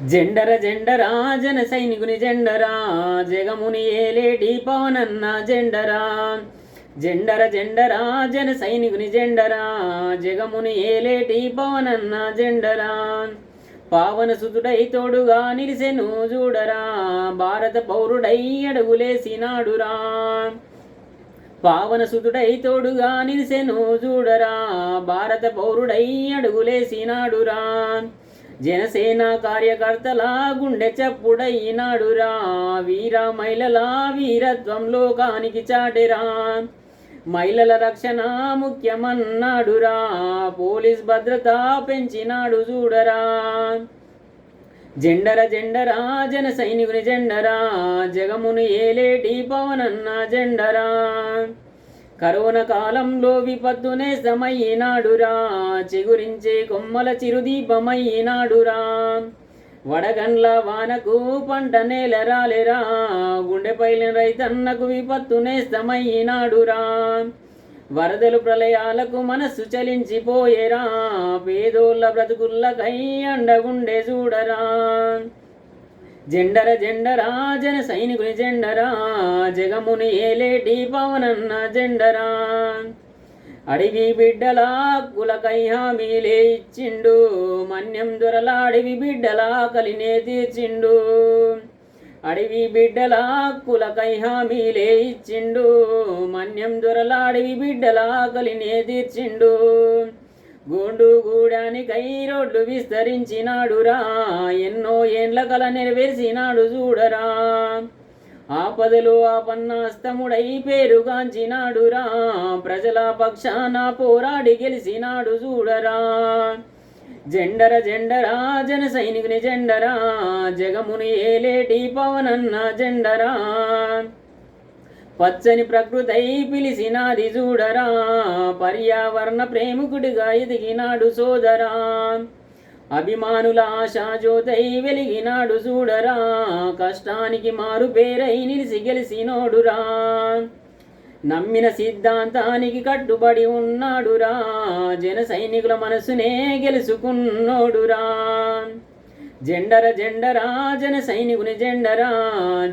జెండర జెండరా జన సైనికుని జెండరా జగముని ఏలేటి పవనన్న జెండరా జెండర జెండరా జన సైనికుని జెండరా జగముని ఏలేటి పవనన్న జెండరా పావన సుతుడై తోడుగా నిలిసెను చూడరా భారత పౌరుడై అడుగులేసినాడురా పావన సుతుడై తోడుగా నిలిసెను చూడరా భారత పౌరుడై అడుగులేసినాడురా జనసేన కార్యకర్తల గుండె చప్పుడైనాడురా వీర మహిళల వీరత్వం లోకానికి చాటెరా మహిళల రక్షణ ముఖ్యమన్నాడురా పోలీస్ భద్రత పెంచినాడు చూడరా జెండర జెండరా జన సైనికుని జెండరా జగమును ఏలేటి పవనన్న జెండరా కరోనా కాలంలో విపత్తునే సమయ్యినాడురా చిగురించే కొమ్మల చిరుదీపమయ్యినాడురా వడగండ్ల వానకు పంట నేల రాలేరా గుండెపైన రైతన్నకు విపత్తునే సమయ్యినాడురా వరదలు ప్రళయాలకు మనస్సు చలించిపోయేరా పేదోళ్ళ బ్రతుకుల్లకై అండగుండె చూడరా జెండర జెండరా జన సైనికుని జెండరా జగముని ఏలేటి పవనన్న జెండరా అడవి బిడ్డల కులకై హామీలే ఇచ్చిండు మన్యం దొరల అడవి బిడ్డల కలినే తీర్చిండు అడవి బిడ్డల కులకై హామీలే ఇచ్చిండు మన్యం దొరల అడవి బిడ్డల కలినే తీర్చిండు గోండు గూడానికై రోడ్లు విస్తరించినాడురా ఎన్నో ఏండ్ల కల నెరవేర్చినాడు చూడరా ఆపదలు ఆపన్నాస్తముడై పేరుగాంచినాడురా ప్రజల పక్షాన పోరాడి గెలిచినాడు చూడరా జెండర జెండరా జన సైనికుని జెండరా జగముని ఏలేటి పవనన్న జెండరా పచ్చని ప్రకృతై పిలిసినాది చూడరా పర్యావరణ ప్రేమికుడిగా ఎదిగినాడు సోదరా అభిమానుల ఆశాజ్యోతై వెలిగినాడు చూడరా కష్టానికి మారు పేరై నిలిసి గెలిసినోడురా నమ్మిన సిద్ధాంతానికి కట్టుబడి ఉన్నాడురా జన సైనికుల మనసునే గెలుచుకున్నోడురా జెండర జెండరా జన సైనికుని జెండరా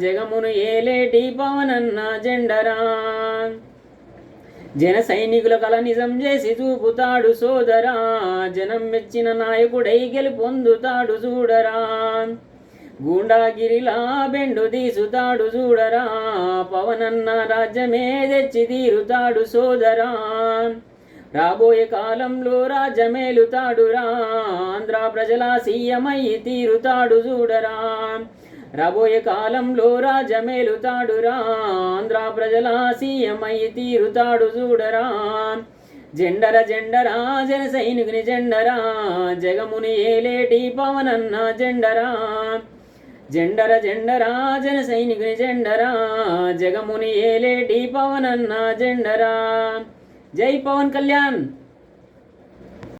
జగమును ఏలేటి పవనన్న జెండరా జన సైనికుల కల నిజం చేసి చూపుతాడు సోదరా జనం మెచ్చిన నాయకుడై గెలుపొందుతాడు చూడరా గూండాగిరిలా బెండు దీసుతాడు చూడరా పవనన్న రాజ్యమే తెచ్చి తీరుతాడు సోదరా రాబోయే కాలంలో రాజ్యమేలుతాడురా ఆంధ్ర ప్రజల సీఎమై తీరుతాడు చూడరా రాబోయే కాలంలో రాజ్యమేలుతాడురా ఆంధ్ర ప్రజల సీఎమై తీరుతాడు చూడరా జెండర జెండరా జన సైనికుని జెండరా జగముని ఏలేటి పవనన్న జెండరా జెండర జెండరా జన సైనికుని జెండరా జగముని ఏలేటి పవనన్న జెండరా జై పవన్ కళ్యాణ్।